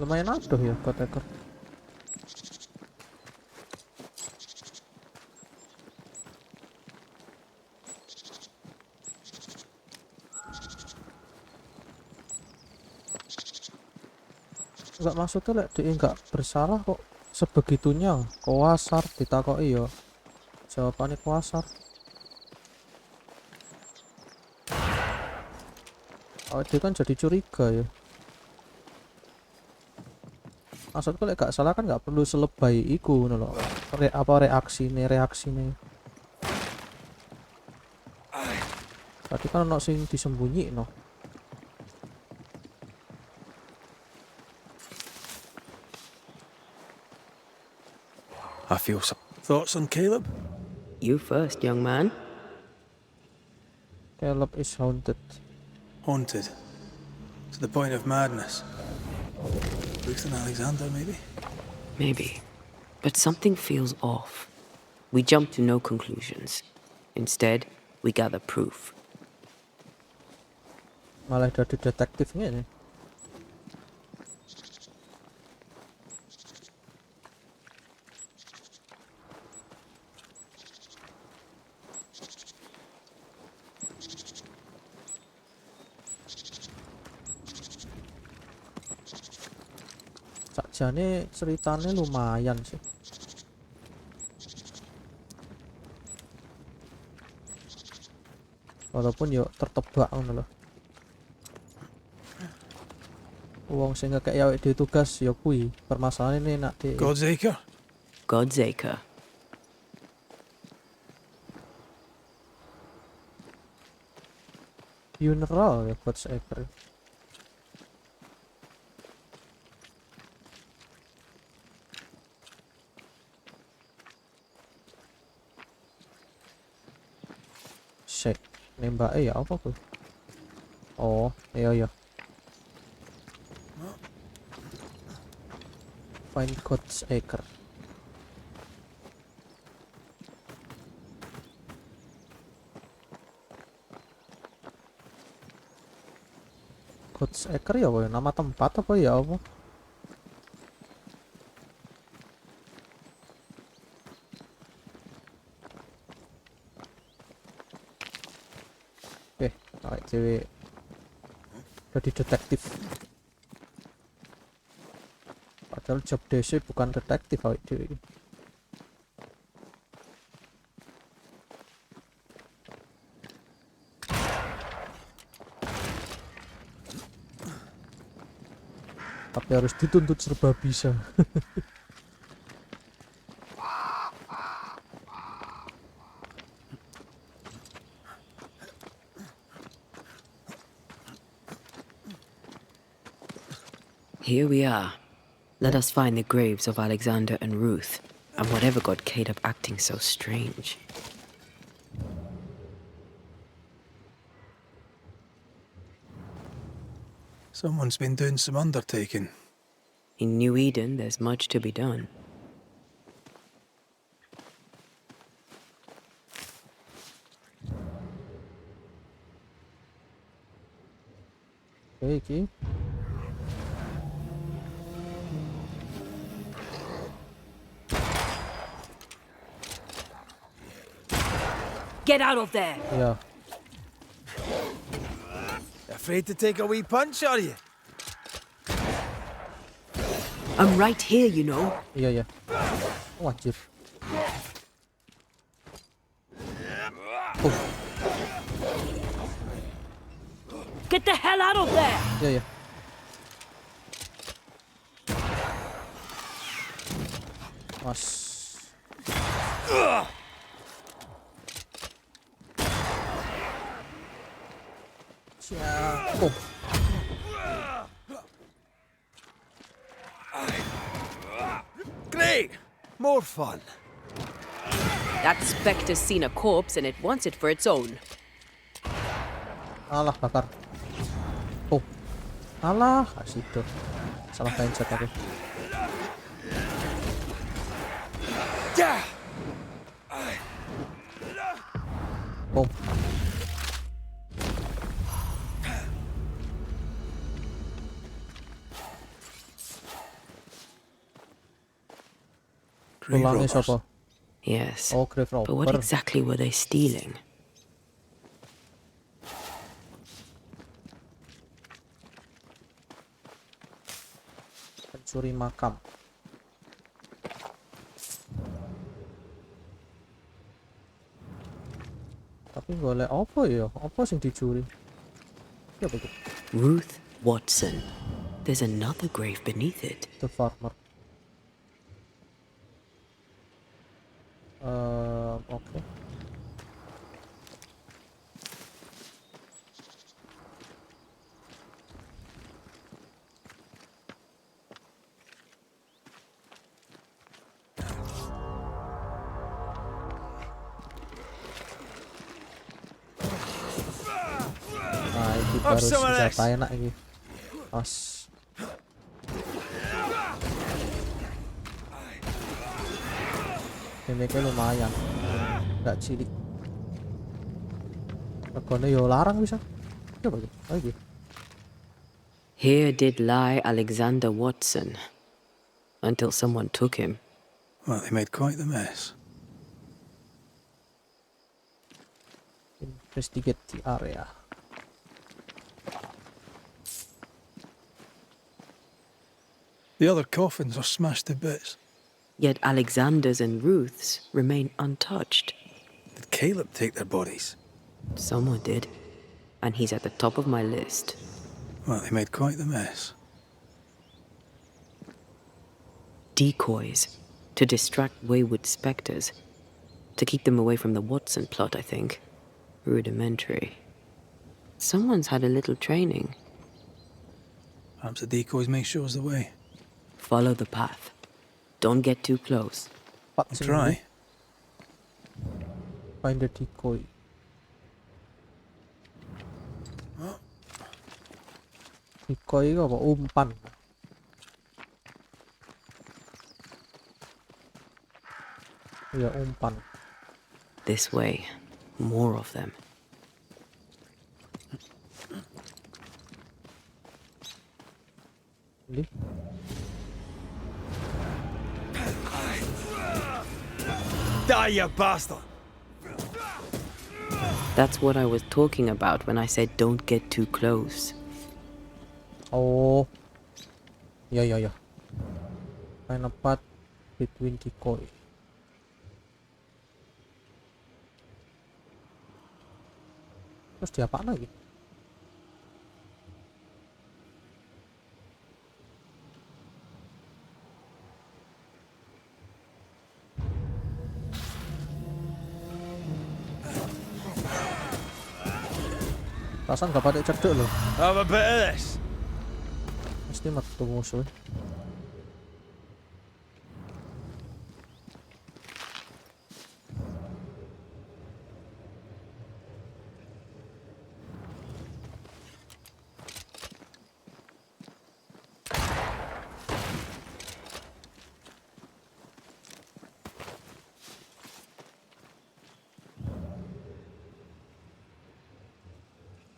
Lumayan aduh ya God Eater. Enggak, maksudnya lek dia enggak bersalah kok sebegitunya kuasar ditakoki yo jawabannya kuasar. Oh, dia kan jadi curiga ya. Maksudku lek gak salah kan nggak perlu selebay iku ngono lho. Reaksine. Tadi kan ono sing disembunyi no. I feel some thoughts on Caleb. You first, young man. Caleb is haunted. Haunted to the point of madness. Ruth and Alexander, maybe? Maybe. But something feels off. We jump to no conclusions. Instead, we gather proof. Malah jadi detektifnya nih. Sakjane ceritanya lumayan sih. Walaupun yo tertebak ngono lho. Wong sing ngekek awake dhewe tugas yo kuwi. Permasalahan ini nak di God's Acre? God's Acre. funeral ya God's Acre. Shit, nembak ya apa tuh? Oh, iya. Find God's Acre. God's Acre ya apa ya? Nama tempat apa ya apa? Awake dhewe jadi detektif. Padahal job DC bukan detektif awake dhewe iki. Tapi harus dituntut serba bisa. Here we are. Let us find the graves of Alexander and Ruth, and whatever got Caleb acting so strange. Someone's been doing some undertaking. In New Eden, there's much to be done. Iki. Get out of there! Ya, Afraid to take a wee punch, are you? I'm right here, you know. iya. Wajib. Get the hell out of there! Iya. Mas. Siap. Oh. Great! More fun. That specter's seen a corpse and it wants it for its own. Alah, bakar. Oh. Alah, kasih tuh. Salah pencet aku. Oh. Grave Tulangnya robbers. siapa? Yes. Oh, grave But what robber. exactly were they stealing? Pencuri makam. Tapi golek apa ya? Apa sing dicuri? Ya begitu. Ruth Watson. There's another grave beneath it. The farmer. Oke. Nah, ini baru senjata enak ini. Pas. Ini kayak lumayan. Nggak cilik. Regane yo larang bisa. Ya begitu. Lagi. Here did lie Alexander Watson. Until someone took him. Well, they made quite the mess. Investigate the area. The other coffins are smashed to bits. Yet Alexander's and Ruth's remain untouched. Did Caleb take their bodies? Someone did. And he's at the top of my list. Well, they made quite the mess. Decoys. To distract wayward specters. To keep them away from the Watson plot, I think. Rudimentary. Someone's had a little training. Perhaps the decoys may show us the way. Follow the path. Don't get too close. Pak I'll sing try. ndi? Find the decoy. Decoy itu apa? Umpan. Ya umpan. This way. More of them. Ini. Die, you bastard! That's what I was talking about when I said don't get too close. Oh. Ya ya ya. Find a path between decoy. Terus diapain lagi? Perasaan gak pada cedek loh. Have a bit of this. Mesti metu musuh.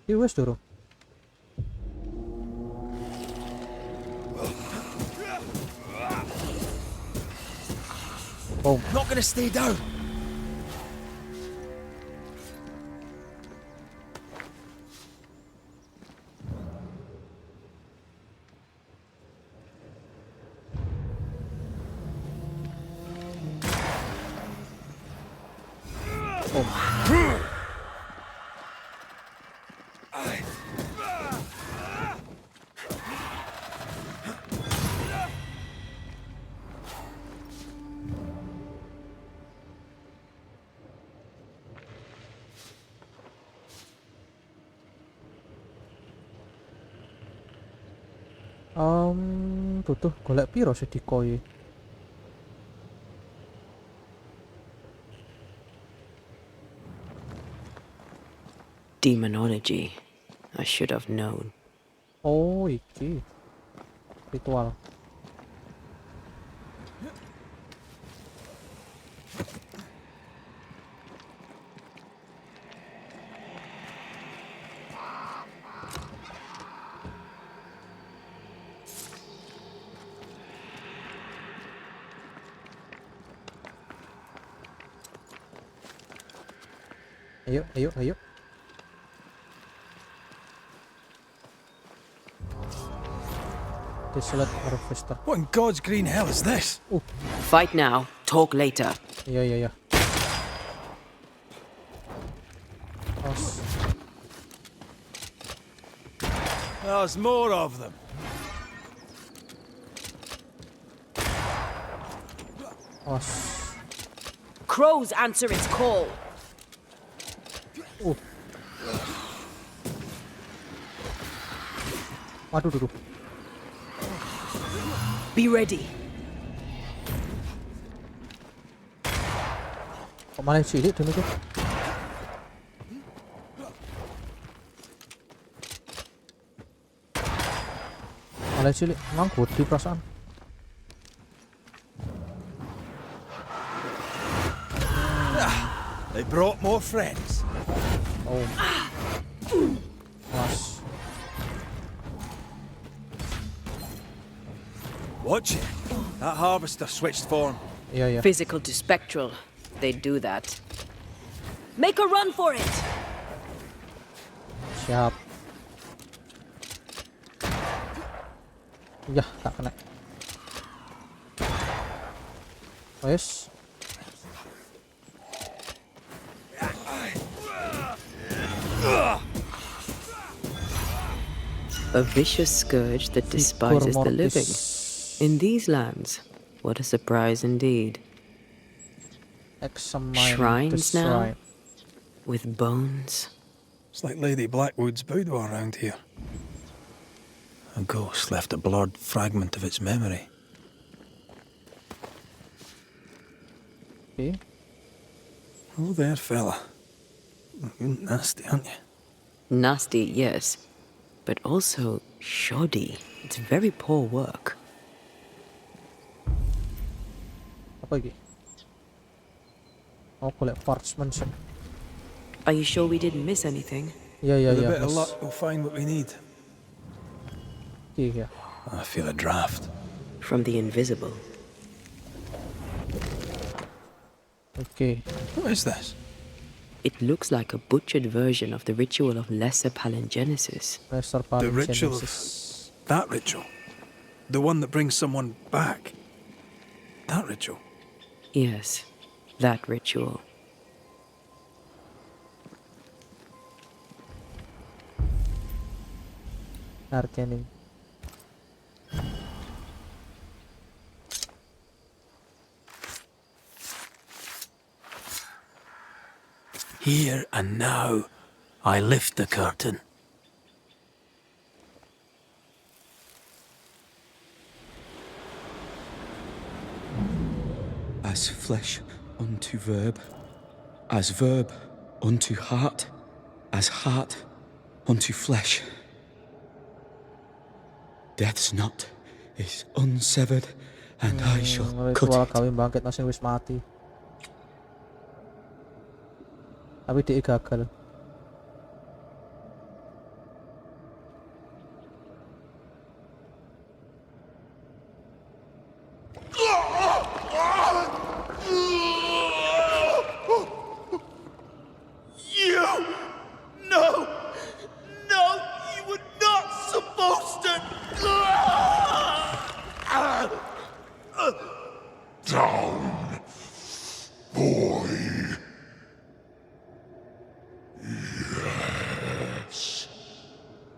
Iya wes dorong. Oh, Not gonna stay down. butuh golek piro sih decoy? Demonology. I should have known. Oh, iki. Ritual. Ayo, ayo, ayo. Desolate Harvester. What in God's green hell is this? Fight now, talk later. Iya, iya, iya. Os. There's more of them. Os. Crows answer its call. Waduh, duduh. Be ready. Kok malah cilik dulu tuh? Malah cilik, emang gede perasaan. They brought more friends. Oh. Os. Watch it. That harvester switched form. Iya, iya. Physical to spectral. They do that. Make a run for it. Siap. Yah, tak kena. Wes. A vicious scourge that despises the living. Mortis. In these lands, what a surprise indeed. Examine Shrines the now? shrine. With bones. It's like Lady Blackwood's boudoir around here. A ghost left a blurred fragment of its memory. Okay. Oh, there, fella. You're nasty, aren't you? Nasty, yes, but also shoddy. It's very poor work. Apa iki? Oh, collect parchment. Are you sure we didn't miss anything? Iya, iya, With iya. a bit of Mas. luck, we'll find what we need. Iya. I feel a draft. From the invisible. Oke. What is this? It looks like a butchered version of the ritual of Lesser Palingenesis. Lesser The ritual of... Palingenesis. That ritual? The one that brings someone back? That ritual? Yes, that ritual. Arcane. Here and now, I lift the curtain. As flesh unto verb, as verb unto heart, as heart unto flesh. Death's knot is unsevered, and I shall cut Ritual it. kawin bangkit nasi wis mati. Tapi dia gagal.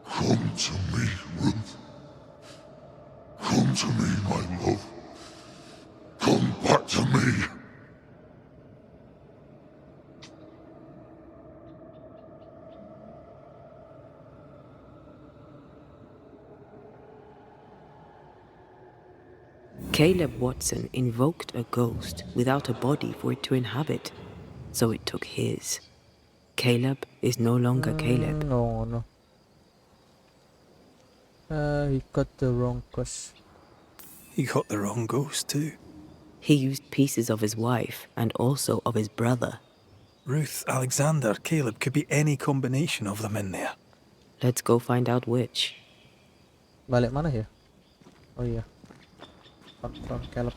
Come to me, Ruth. Come to me, my love. Come back to me. Caleb Watson invoked a ghost without a body for it to inhabit, so it took his. Caleb is no longer Caleb. No, no. He got the wrong ghost. He got the wrong ghost, too. He used pieces of his wife and also of his brother. Ruth, Alexander, Caleb, could be any combination of them in there. Let's go find out which. Balik mana ya? Oh iya. Confirm Caleb.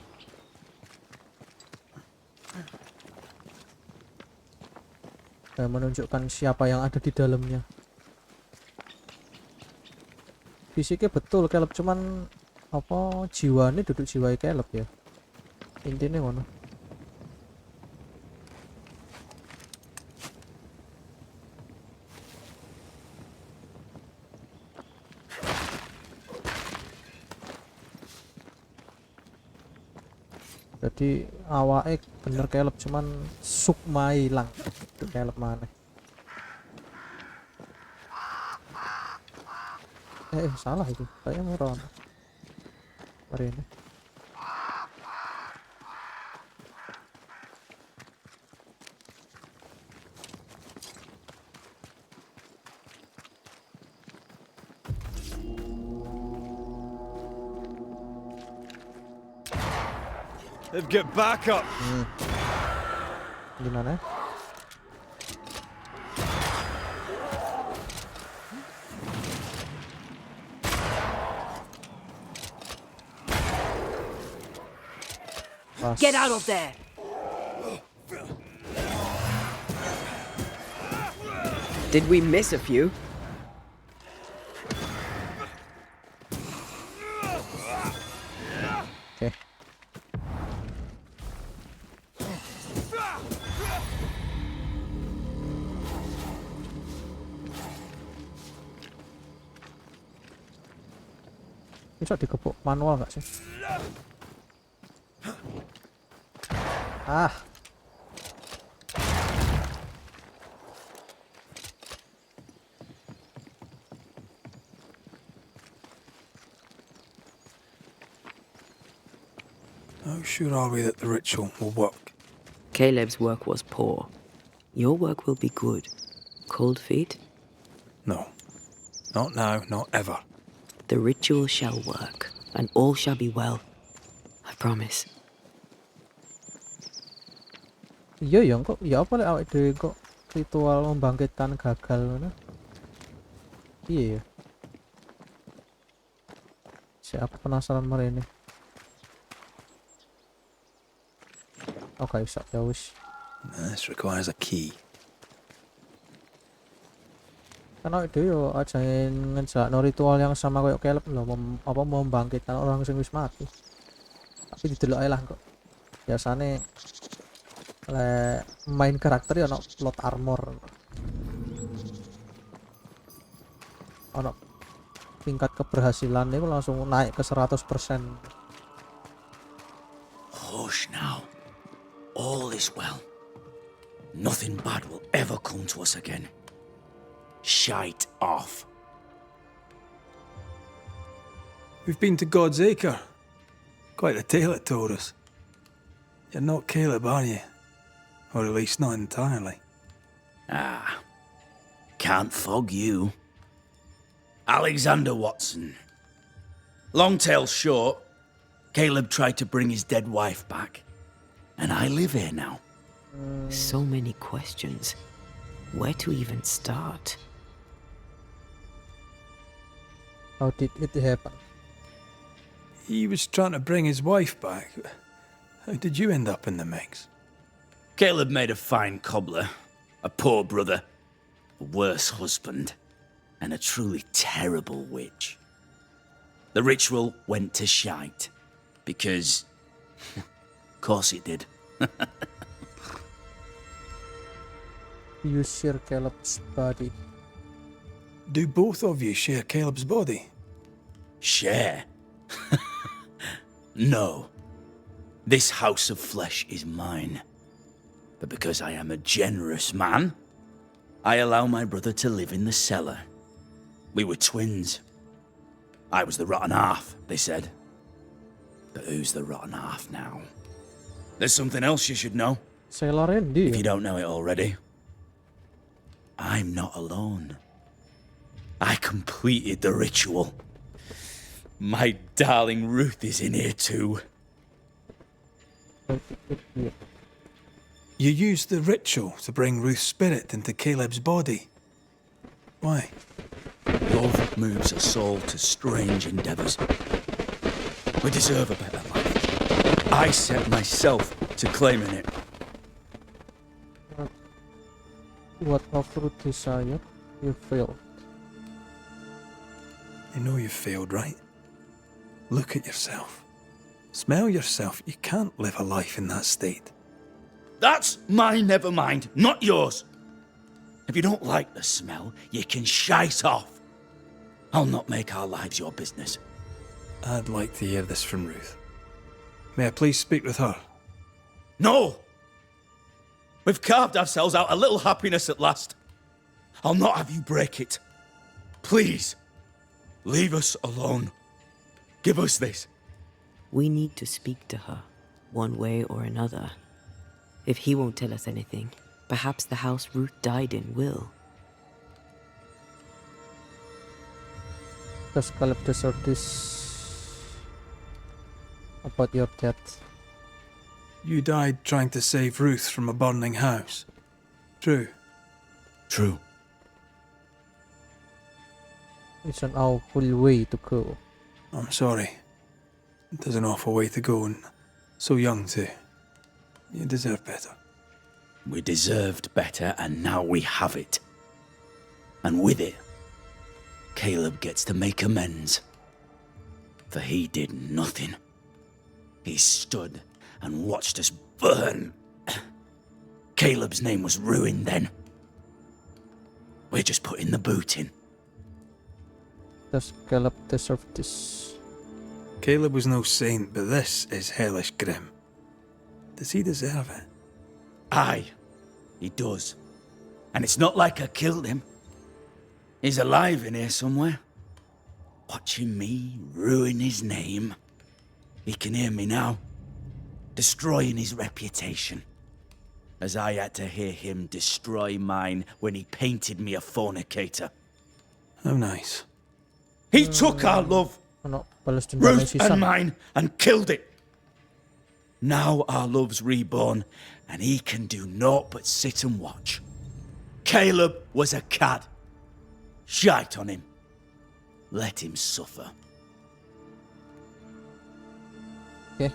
dan menunjukkan siapa yang ada di dalamnya. Fisiknya betul Caleb, cuman apa jiwanya duduk jiwa Caleb ya. Intinya ngono. Jadi awake bener Caleb, cuman sukma ilang. Itu Caleb mana? Salah itu. Kayaknya meron. Mari ini. They've got backup. Gimana? Pas. Get out of there! Did we miss a few? Oke. Bisa dikepuk manual nggak sih? Ah. How sure are we that the ritual will work? Caleb's work was poor. Your work will be good. Cold feet? No. Not now, not ever. The ritual shall work, and all shall be well. I promise. Iya ya, kok ya apa lek awake dhewe kok ritual membangkitkan gagal ngono. Iya ya. Siapa penasaran mare ini? Oke, iso ya wis. This requires a key. Kan awake dhewe yo aja ngejakno ritual yang sama kayak Caleb lho, apa membangkitkan orang sing wis mati. Tapi didelok ae lah kok. Biasane main karakter ya ono plot armor, ono tingkat keberhasilan itu langsung naik ke 100%. Hush now. All is well. Nothing bad will ever come to us again. Shite off. We've been to God's Acre. Quite a tale it told us. You're not Caleb, are you? Or at least not entirely. Ah. Can't fog you. Alexander Watson. Long tale short, Caleb tried to bring his dead wife back. And I live here now. So many questions. Where to even start? How did it happen? He was trying to bring his wife back. How did you end up in the mix? Caleb made a fine cobbler, a poor brother, a worse husband, and a truly terrible witch. The ritual went to shite, because... of course it did. You share Caleb's body. Do both of you share Caleb's body? Share? No. This house of flesh is mine. But because I am a generous man, I allow my brother to live in the cellar. We were twins. I was the rotten half, they said. But who's the rotten half now? There's something else you should know, Sailor Randy. if you don't know it already. I'm not alone. I completed the ritual. My darling Ruth is in here too. You used the ritual to bring Ruth's spirit into Caleb's body. Why? Love moves us all to strange endeavors. We deserve a better life. I set myself to claiming it. What of fruit desire you failed? You know you've failed, right? Look at yourself. Smell yourself. You can't live a life in that state. That's my never mind, not yours. If you don't like the smell, you can shite off. I'll not make our lives your business. I'd like to hear this from Ruth. May I please speak with her? No! We've carved ourselves out a little happiness at last. I'll not have you break it. Please, leave us alone. Give us this. We need to speak to her, one way or another. If he won't tell us anything, perhaps the house Ruth died in will. Does Caleb deserve this about your death? You died trying to save Ruth from a burning house. True. True. It's an awful way to go. I'm sorry. It is an awful way to go, and so young too. You deserve better. We deserved better, and now we have it. And with it, Caleb gets to make amends. For he did nothing. He stood and watched us burn. Caleb's name was ruined then. We're just putting the boot in. Does Caleb deserve this? Caleb was no saint, but this is hellish grim. Does he deserve it? Aye, he does. And it's not like I killed him. He's alive in here somewhere. Watching me ruin his name. He can hear me now. Destroying his reputation. As I had to hear him destroy mine when he painted me a fornicator. How nice. He took our love, Ano, balas dendam Ruth si and Sam. mine, and killed it. Now our love's reborn, and he can do naught but sit and watch. Caleb was a cad. Shite on him. Let him suffer. Okay.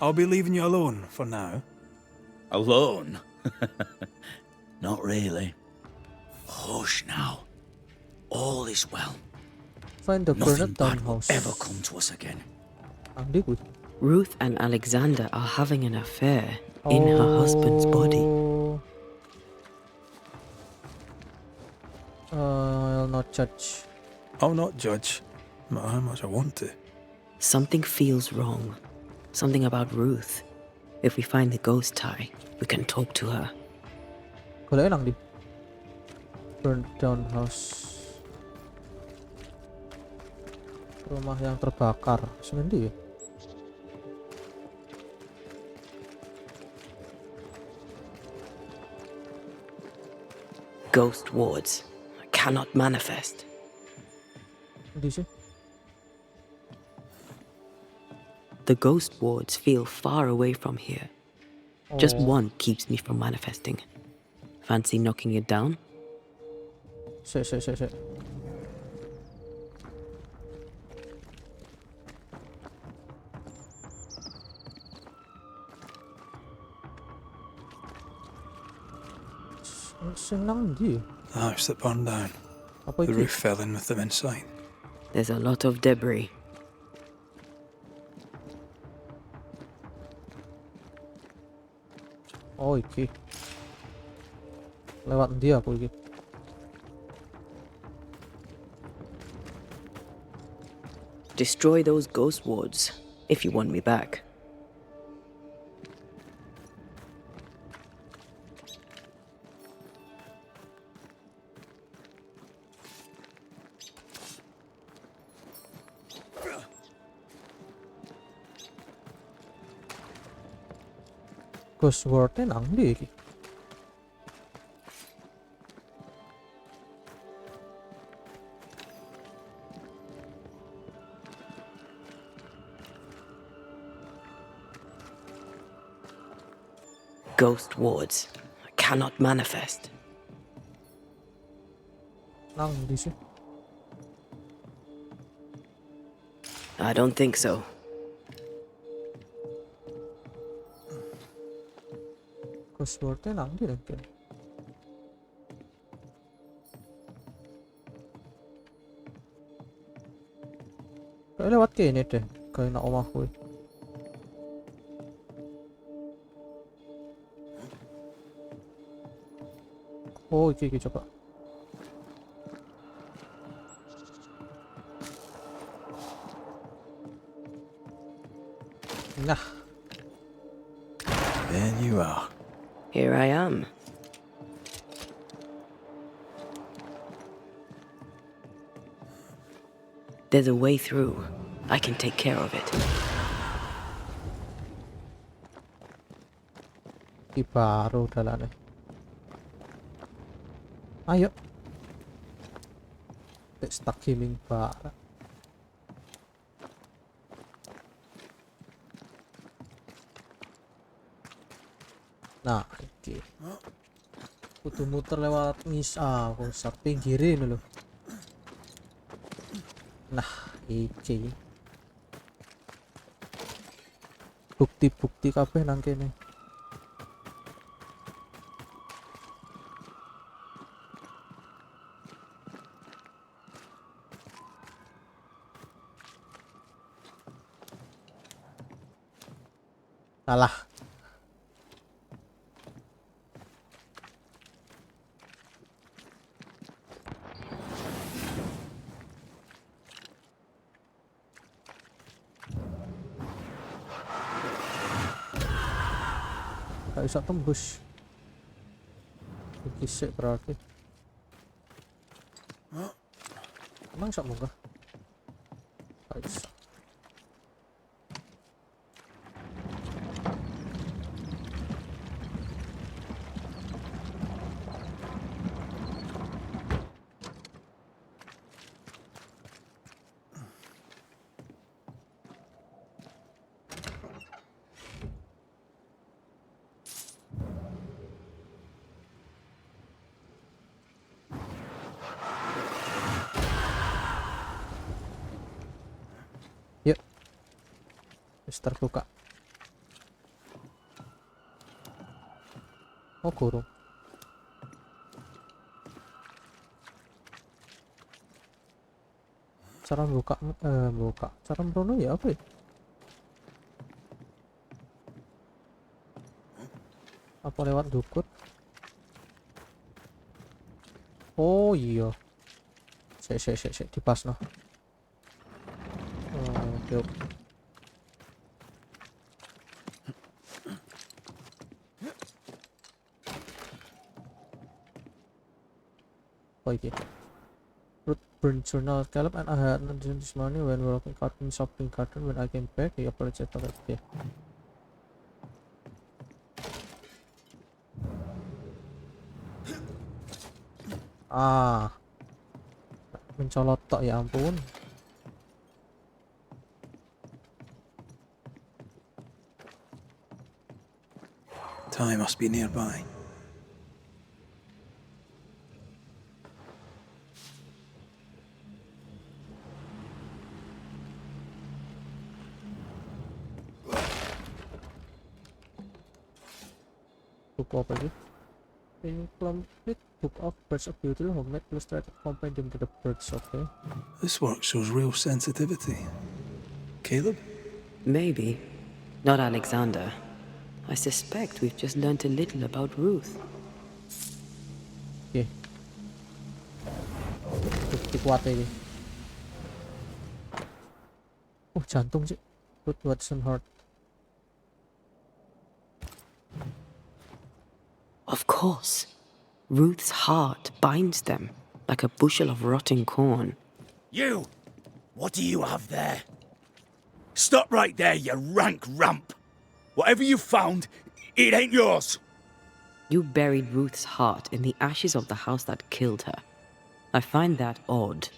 I'll be leaving you alone for now. Alone? Not really. Hush now. All is well. Find the Nothing burnt bad down will house. ever come to us again. Ang di ko. Ruth and Alexander are having an affair in her husband's body. I'll not judge. I'll not judge, no matter how much I want to. Something feels wrong. Something about Ruth. If we find the ghost tie, we can talk to her. Kalau lang di. Burnt down house. Rumah yang terbakar. Semendi ya? Ghost wards. Cannot manifest. Di sih. The ghost wards feel far away from here. Just Oh. one keeps me from manifesting. Fancy knocking it down? Sik. Senang di. The house that burned down. Apa The itu? roof fell in with them inside. There's a lot of debris. Oh iki. Lewat ndi aku iki? Destroy those ghost wards if you want me back. Ghost word-nya nang ndi iki? Ghost wards. Cannot manifest. Nang ndi sih? I don't think so. Ghost word-nya nang ndi lagi? Kayak lewat kene deh, kayak nak omahku. Oh, iki coba. Nah, There you are. Here I am. There's a way through. I can take care of it. iki baru dalane. Ayo. Let's start gaming bar. Nah, iki. Kudu muter lewat aku start pinggirin lho. Nah, iki. Bukti-bukti kabeh nang kene. Salah. Gak bisa tembus. Iki sik berarti. Emang bisa munggah? Gak bisa. Yuk. Wis terbuka. Oh, kurung. Cara buka cara merono ya apa ya? Apa lewat dukut? Oh iya. Sik dipasno. Oh, yuk. Oh iki. Root burn journal Caleb and I had not done this morning when we were walking cartoon shopping cartoon when I came back. He apologized for that. Okay. Ah. Mencolot tok ya ampun. Ty must be nearby. Buku apa sih? Incomplete book of birds of beauty homemade illustrated compendium to the birds. Okay. This work shows real sensitivity. Caleb? Maybe. Not Alexander. I suspect we've just learnt a little about Ruth. Oke. Bukti kuat ini. Oh, jantung sih. Ruth Watson Heart. Of course. Ruth's heart binds them like a bushel of rotting corn. You! What do you have there? Stop right there, you rank ramp! Whatever you found, it ain't yours! You buried Ruth's heart in the ashes of the house that killed her. I find that odd.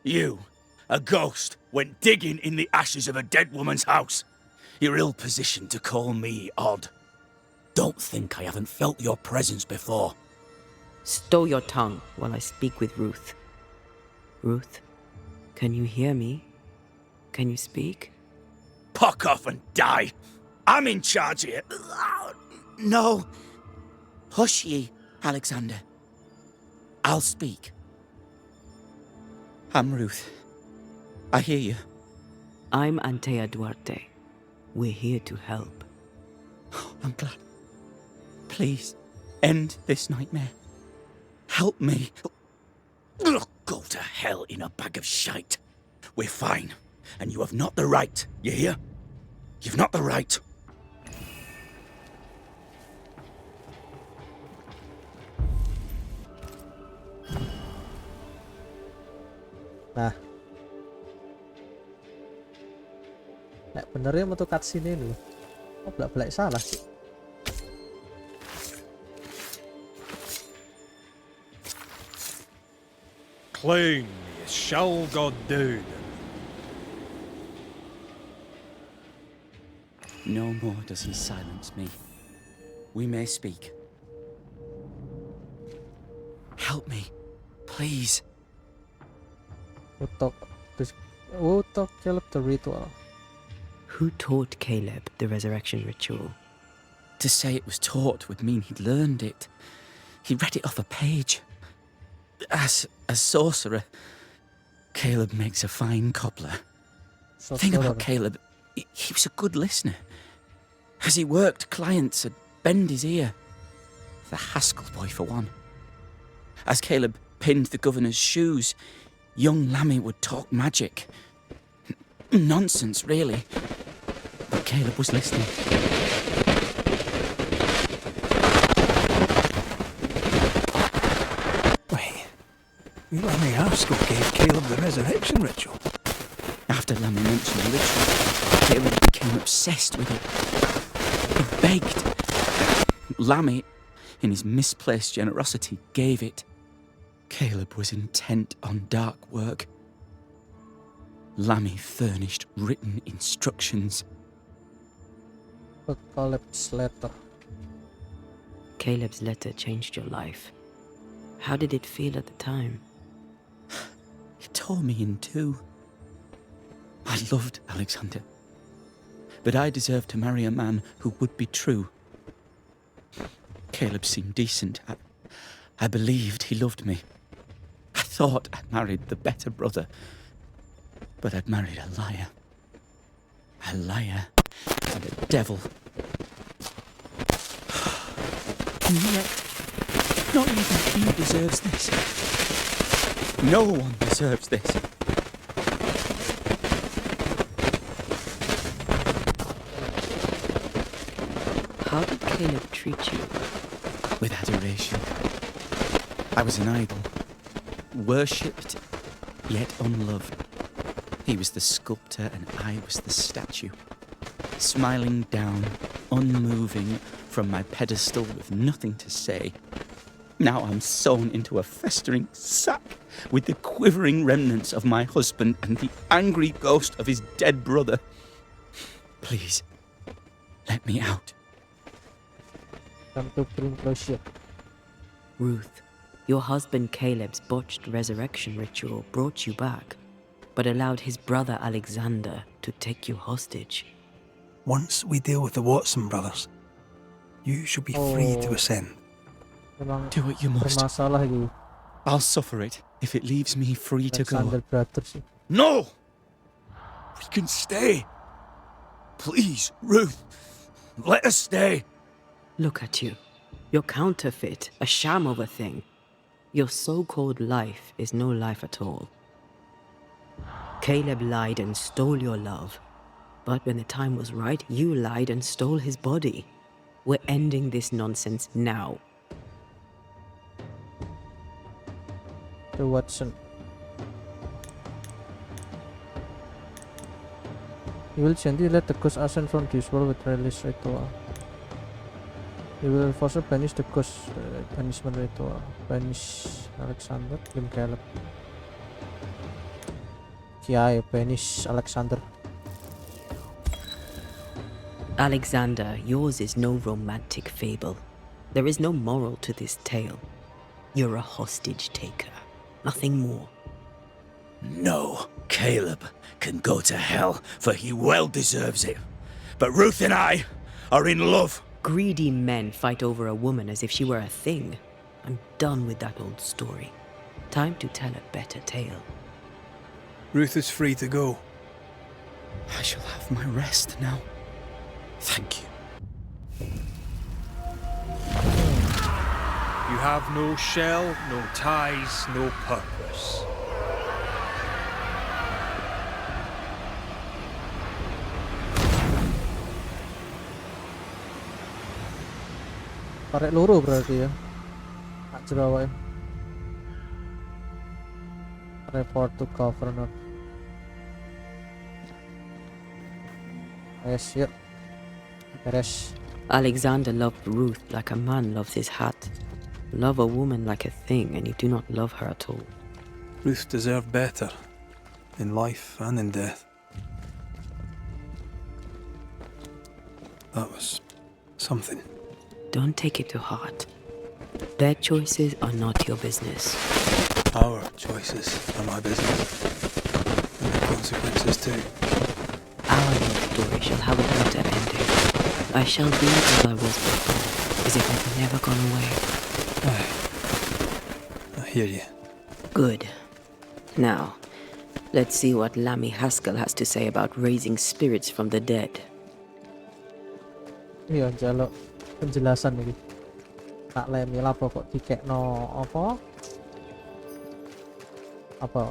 You, a ghost, went digging in the ashes of a dead woman's house. You're ill-positioned to call me odd. Don't think I haven't felt your presence before. Stow your tongue while I speak with Ruth. Ruth, can you hear me? Can you speak? Puck off and die! I'm in charge here. No. Hush ye, Alexander. I'll speak. I'm Ruth. I hear you. I'm Antea Duarte. We're here to help. I'm glad. Please, end this nightmare. Help me. Ugh, go to hell in a bag of shite. We're fine, and you have not the right, you hear? You've not the right. Nah. Nek bener ya metu cutscene ini. Oh, belak-belak salah sih. Clown, you shall go down. No more does he silence me. We may speak. Help me, please. Who taught Caleb the ritual? Who taught Caleb the resurrection ritual? To say it was taught would mean he'd learned it. He read it off a page. As a sorcerer, Caleb makes a fine cobbler. So Thing about Caleb, he was a good listener. As he worked, clients would bend his ear. The Haskell boy, for one. As Caleb pinned the governor's shoes, young Lammy would talk magic. Nonsense, really. But Caleb was listening. Wait, Lammy Haskell gave Caleb the resurrection ritual. After Lammy mentioned the ritual, Caleb became obsessed with it. He begged. Lammy, in his misplaced generosity, gave it. Caleb was intent on dark work. Lammy furnished written instructions. Caleb's letter. Caleb's letter changed your life. How did it feel at the time? It tore me in two. I loved Alexander, but I deserved to marry a man who would be true. Caleb seemed decent. I believed he loved me. I thought I'd married the better brother, but I'd married a liar. A liar and a devil. And yet, not even he deserves this. No one deserves this. How did Caleb treat you? With adoration. I was an idol, worshipped yet unloved. He was the sculptor and I was the statue, smiling down, unmoving from my pedestal with nothing to say. Now I'm sewn into a festering sack with the quivering remnants of my husband and the angry ghost of his dead brother. Please, let me out. Come to bring closure. Ruth, your husband Caleb's botched resurrection ritual brought you back, but allowed his brother Alexander to take you hostage. Once we deal with the Watson brothers, you shall be free to ascend. Memang Do what you must. bermasalah gitu. I'll suffer it if it leaves me free to Alexander go. Brothers sih. No! We can stay. Please, Ruth, let us stay. Look at you. You're counterfeit, a sham of a thing. Your so-called life is no life at all. Caleb lied and stole your love. But when the time was right, you lied and stole his body. We're ending this nonsense now. To Watson. You will gently let the ghost ascend from this world with release ritual. You will also banish the ghost banishment ritual. Banish Alexander, kill Caleb. Yeah, banish Alexander. Alexander, yours is no romantic fable. There is no moral to this tale. You're a hostage taker. Nothing more. No, Caleb can go to hell, for he well deserves it. But Ruth and I are in love. Greedy men fight over a woman as if she were a thing. I'm done with that old story. Time to tell a better tale. Ruth is free to go. I shall have my rest now. Thank you. You have no shell, no ties, no purpose. Tarik loro berarti ya. Tak jerawat ya. Report to governor. Yes, yuk. Beres. Alexander loved Ruth like a man loves his hat. Love a woman like a thing, and you do not love her at all. Ruth deserved better, in life and in death. That was something. Don't take it to heart. Their choices are not your business. Our choices are my business. And the consequences too. Our love story shall have a better ending. I shall be as I was before, as if I've never gone away. I hear you. Good. Now, let's see what Lammy Haskell has to say about raising spirits from the dead. Iya, jaluk penjelasan iki. Tak lemi lapo kok dikekno apa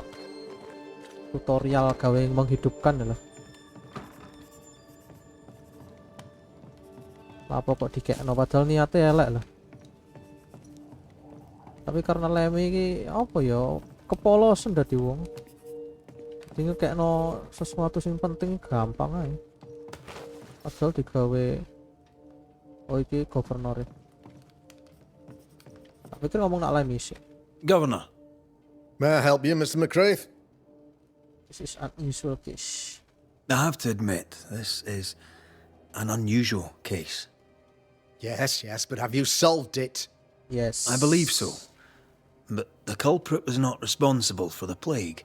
tutorial gawe menghidupkan lho. Lapo kok dikekno padahal niatnya elek lho. Tapi karena lemi iki apa ya kepolosan dadi wong. Jadi ngekekno sesuatu sing penting gampang ae. Padahal digawe iki governor. Tak pikir ngomong nak lemi sih. Governor, May I help you, Mr. McCraith? This is an unusual case. I have to admit, this is an unusual case. Yes, but have you solved it? Yes. I believe so. But the culprit was not responsible for the plague.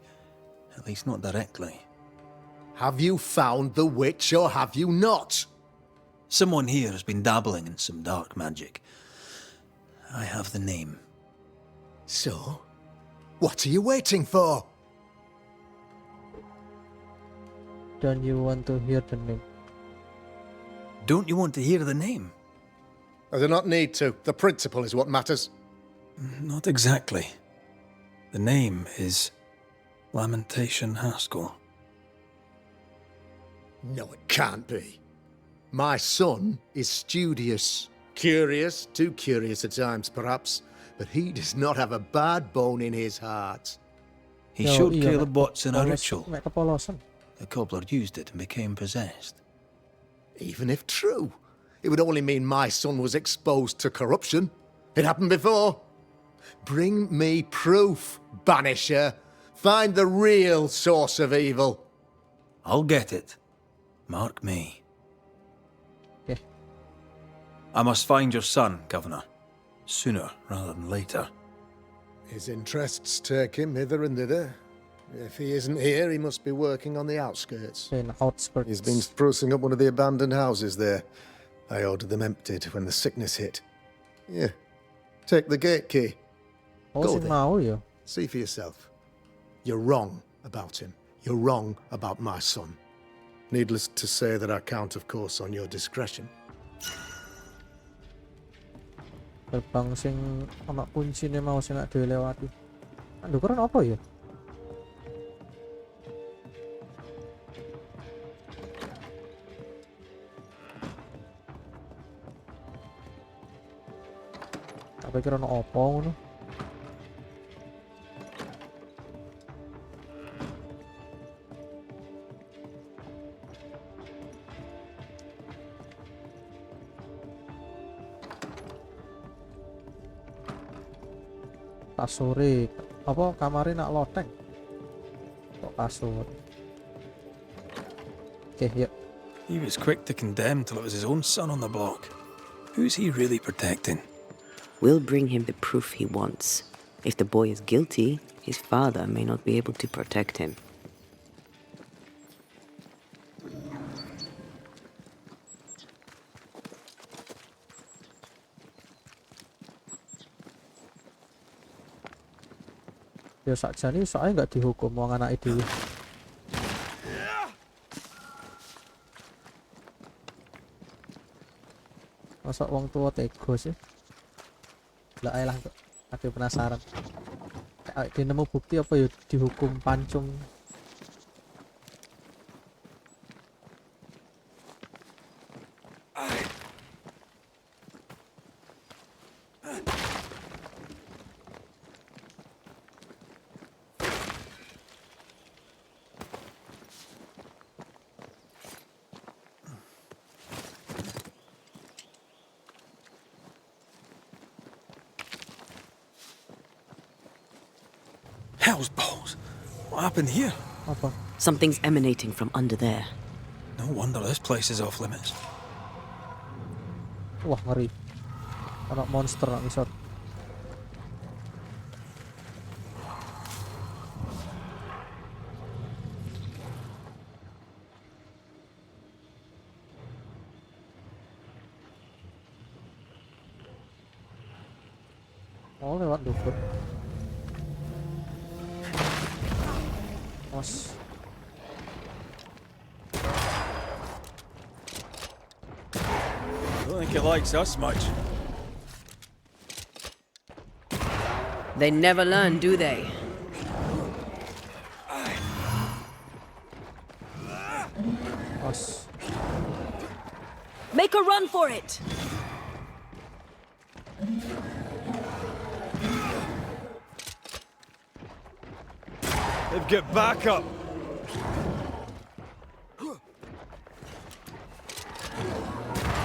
At least not directly. Have you found the witch or have you not? Someone here has been dabbling in some dark magic. I have the name. So, what are you waiting for? Don't you want to hear the name? Don't you want to hear the name? I do not need to. The principle is what matters. Not exactly. The name is Lamentation Haskell. No, it can't be. My son is studious. Curious, too curious at times perhaps, but he does not have a bad bone in his heart. He Yo, showed iya, Caleb Watson a ritual. Mek kepolosan. The cobbler used it and became possessed. Even if true, it would only mean my son was exposed to corruption. It happened before. Bring me proof, Banisher. Find the real source of evil. I'll get it. Mark me. Okay. I must find your son, Governor. Sooner rather than later. His interests take him hither and thither. If he isn't here, he must be working on the outskirts. In outskirts. He's been sprucing up one of the abandoned houses there. I ordered them emptied when the sickness hit. Yeah. Take the gate key. Oh, Go sing there. mau ya. See for yourself. You're wrong about him. You're wrong about my son. Needless to say that I count, of course, on your discretion. Gerbang sing ana kuncine mau sing gak dilewati. Aduh, keren apa ya? Tak pikir ana apa ngono. Kasure apa kamare nak loteng kok kasur. Oke, yuk. He was quick to condemn till it was his own son on the block. Who's he really protecting? We'll bring him the proof he wants. If the boy is guilty, his father may not be able to protect him. Ya sakjane soalnya nggak dihukum wong anake dhewe. Masa wong tua tego sih. Lah ae lah kok. Aku penasaran. Kayak dia nemu bukti apa ya dihukum pancung. Hell's balls. What happened here? Apa? Something's emanating from under there. No wonder this place is off limits. Wah, ngeri. Anak monster nak misot. Oh, lewat dukun. Mas. Don't think it likes us much. They never learn, do they? Mas. Make a run for it! They've got backup.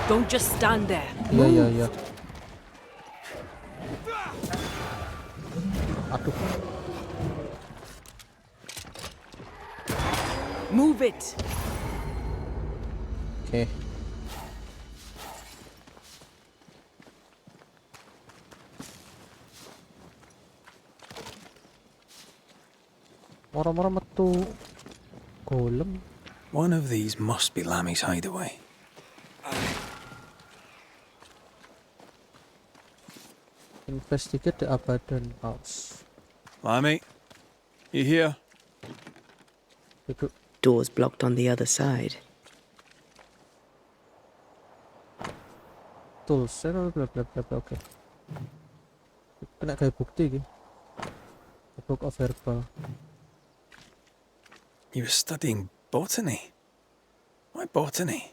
Don't just stand there. Iya. Aduh. Move it. Oke. Moro-moro metu golem. One of these must be Lammy's hideaway. Investigate the abandoned house. Lammy, you here? Duduk. Door's blocked on the other side. Tools. Bla bla bla bla. Oke. Kena kayak bukti iki. The Book of Herbal. You were studying botany. Why botany?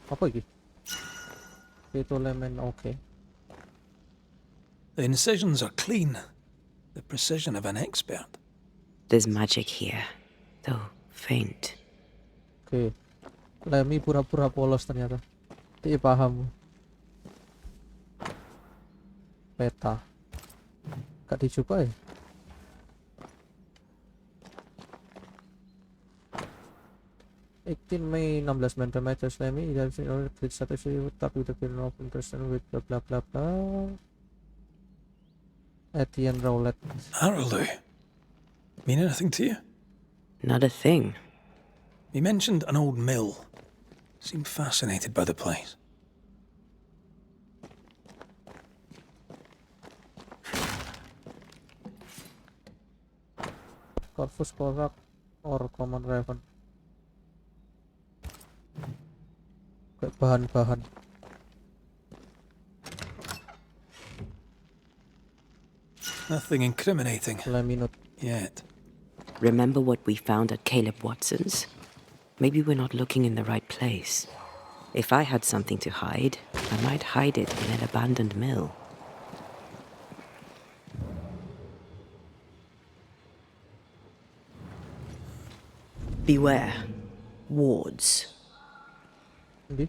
Apa iki? Itu lemon, oke. The incisions are clean. The precision of an expert. There's magic here, though faint. Oke. Lemmy pura-pura polos ternyata. Dia paham. Peta. Gak dicoba ya? Mei 16 meter Lemmy identified only with satisfactory tapi with the of interest with blah blah blah blah. Etienne Rowlett. Arrowloo. Mean anything to you? Not a thing. He mentioned an old mill. Seemed fascinated by the place. Corvus Corax or Common Raven. Kayak bahan-bahan. Nothing incriminating Lemmy note. yet. Remember what we found at Caleb Watson's? Maybe we're not looking in the right place. If I had something to hide, I might hide it in an abandoned mill. Beware. Wards. Ndi?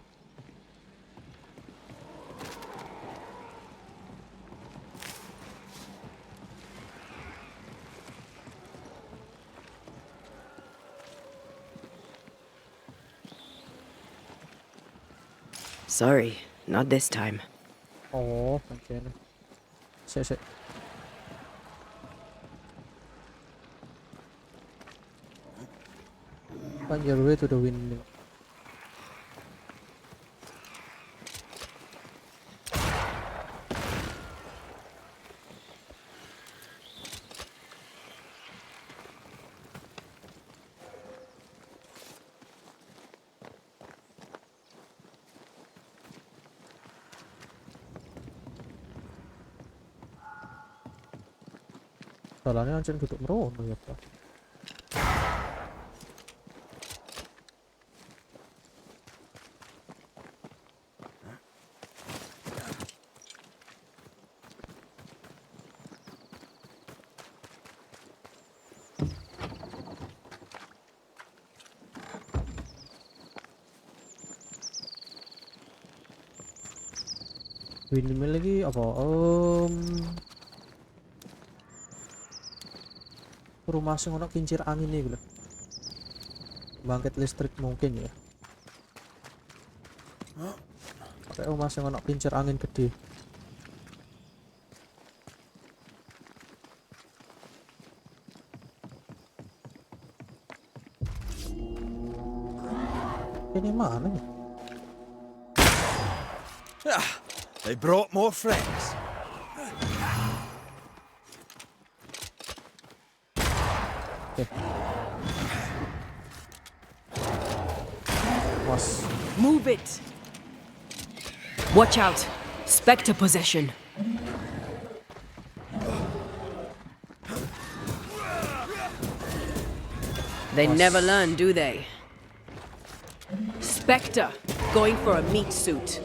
Sorry, not this time. Oh, oke. Sik. Find your way to the windmill. Dalannya ancen duduk merono ya Pak. Windmill lagi apa? Rumah sing ono kincir angin nih gitu. Bangkit listrik mungkin ya. Kayak rumah sing ono kincir angin gede. Ini mana nih? They brought more friends. Was Move it! Watch out! Spectre possession. They never learn, do they? Spectre, going for a meat suit.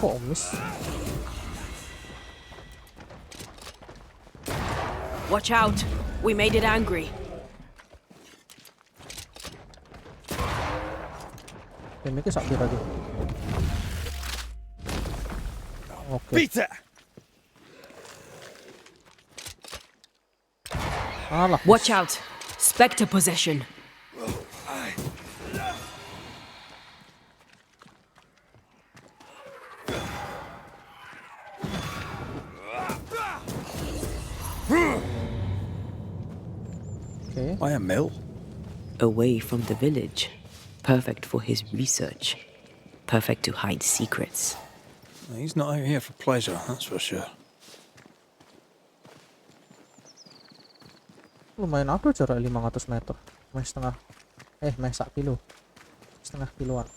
kok miss? Watch out! We made it angry. Ini ke sakit lagi. Oke. Peter! Alah. Watch out! Spectre possession. Okay. Why a mill? Away from the village. Perfect for his research. Perfect to hide secrets. He's not out here for pleasure, that's for sure. Lumayan ada jarak 500 meter. Meh setengah. Meh sak kilo. Setengah kiloan.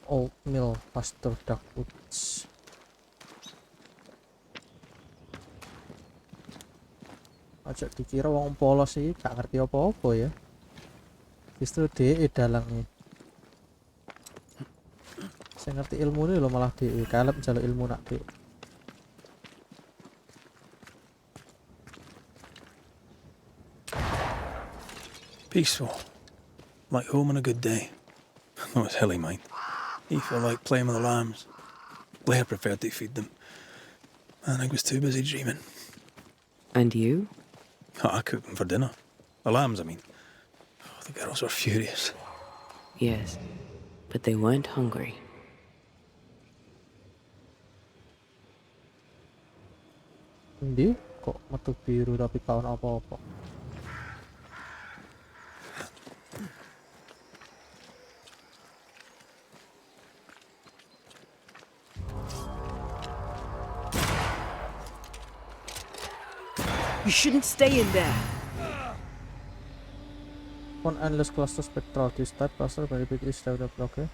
Oatmeal pasture duck woods. Aja dikira wong polos sih, gak ngerti apa-apa ya. Justru DE dalangnya. Saya ngerti ilmu ini lo malah DE. Kalep jaluk ilmu nak DE. Peaceful. Like home on a good day. No, it's hilly, mind. He felt like playing with the lambs. Blair preferred to feed them. And I was too busy dreaming. And you? I cooked them for dinner. The lambs, I mean. The girls were furious. Yes, but they weren't hungry. Ndi kok metu biru tapi kawan apa-apa. You shouldn't stay in there. On endless cluster spectral this type cluster very big is developed. Okay.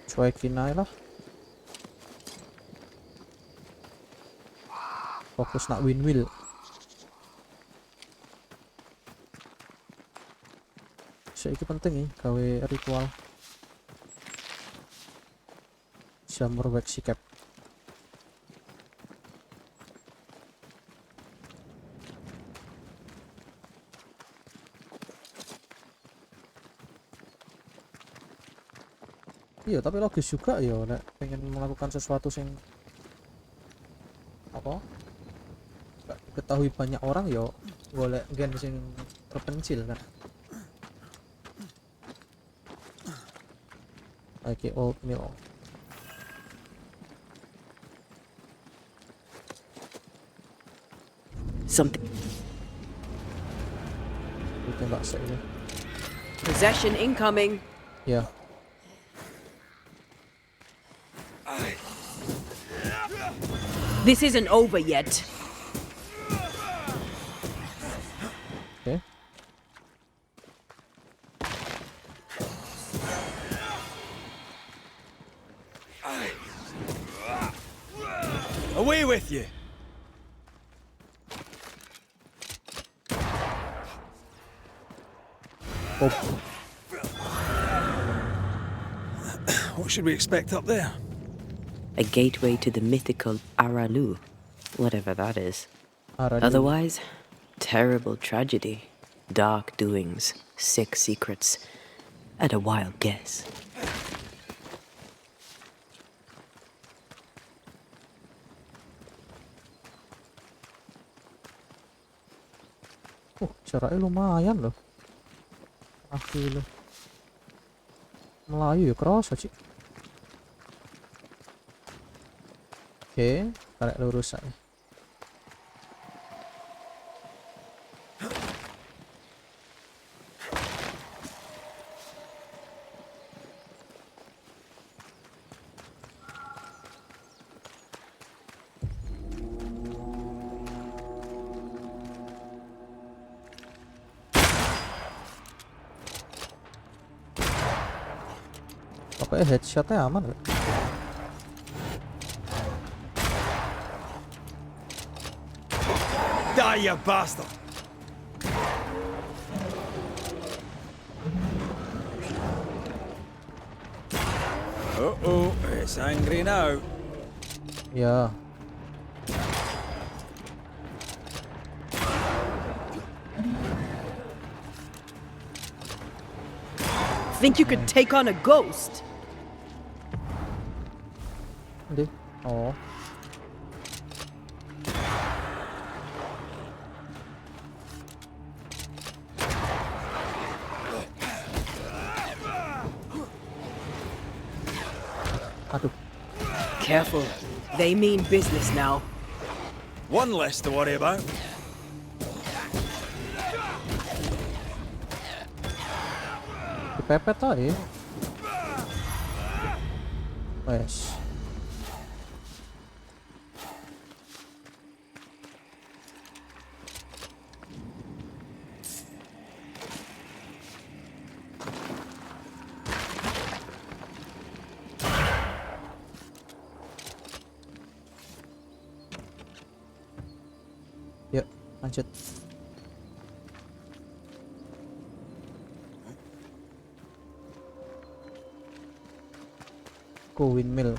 Cuekin aja lah. Fokus nak win-wheel. Ini penting nih gawe ritual jamur wax cap. Iya, tapi logis juga ya nek pengen melakukan sesuatu sing apa gak diketahui banyak orang ya golek gen sing terpencil kan. Oke, oatmeal. Something. Ditembak sih ini. Possession incoming. Ya. This isn't over yet. Oke. Away with you! What should we expect up there? A gateway to the mythical Aralu, whatever that is. Aralu. Otherwise, terrible tragedy, dark doings, sick secrets, at a wild guess. Jaraknya lumayan loh. Kaki loh. Melayu ya kerasa sih. Oke, tarik lurus aja. Pokoknya headshotnya aman gak? Die, you bastard! Uh-oh, it's angry now. Ya. Think you could take on a ghost? Deh. Oh. Aduh. Careful. They mean business now. One less to worry about. Dipepet aja. Wes. Yuk, lanjut. Windmill.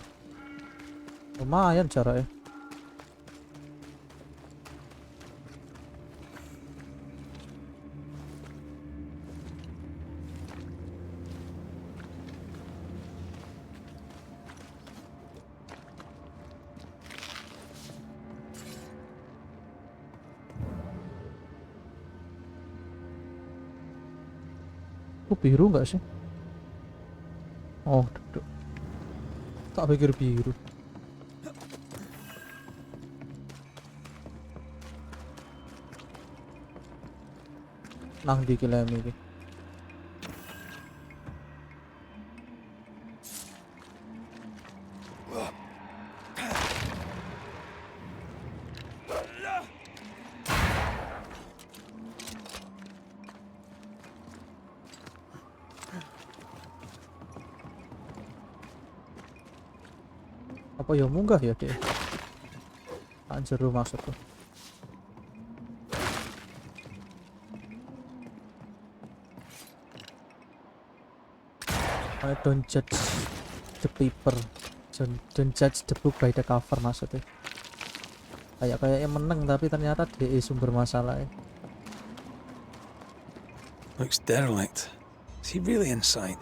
Lumayan jaraknya. Biru nggak sih? Oh, duduk. Tak pikir biru. Nang di kilem iki. Apa ya munggah ya deh? Anjir maksudku. Don't judge the paper, don't judge the book by the cover maksudnya. Kayaknya menang tapi ternyata dia sumber masalahnya. Looks derelict. Is he really inside?